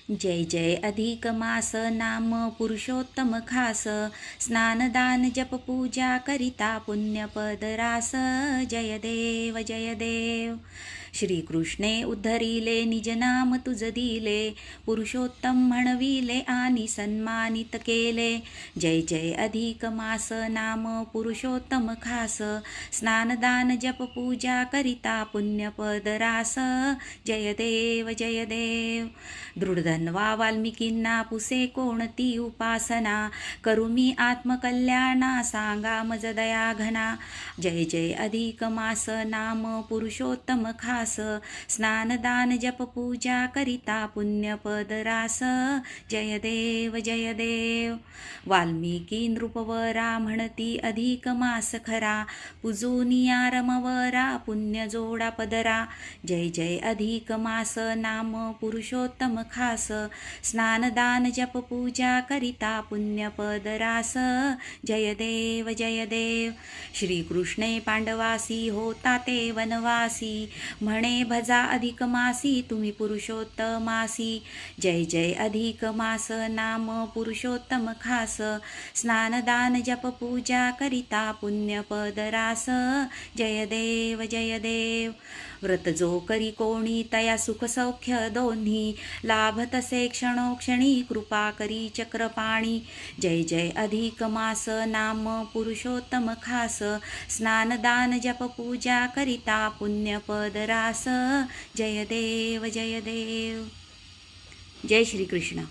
जय जय अधिक मास नाम पुरुषोत्तम खास स्नानदान जप पूजा करिता पुण्यपद रास जय देव श्रीकृष्णे उद्धरिले निज नाम तुझ दिले पुरुषोत्तम म्हणविले आणि सन्मानित केले जय जय अधिक मास नाम पुरुषोत्तम खास स्नानदान जप पूजा करिता पुण्यपद रास जय देव दृढधन्वा वाल्मिकींना पुसे कोणती उपासना करू मी आत्मकल्याणा सांगा मज दया घना जय जय अधिक मास नाम पुरुषोत्तम खास स्नानदान जप पूजा करिता पुण्यपद रास जय देव वाल्मिकी नृपवरा म्हणती अधिक मास खरा पूजोनिया रमवरा पुण्य जोडा पदरा जय जय अधिक मास नाम पुरुषोत्तम खास स्नानदान जप पूजा करिता पुण्यपद रास जय देव श्रीकृष्णे पांडवासी होता ते वनवासी म्हणे भजा अधिक मासी तुम्ही पुरुषोत्तमासी जय जय अधिक मास नाम पुरुषोत्तम खास स्नानदान जप पूजा करिता पुण्यपद रास जय देव व्रत जो करी कोणी तया सुख सौख्य दोन्ही लाभतसे क्षणोक्षणी कृपा करी चक्रपाणी जय जय अधिक मास नाम पुरुषोत्तम खास स्नानदान जप पूजा करिता पुण्यपद रास जय देव जय श्री कृष्ण।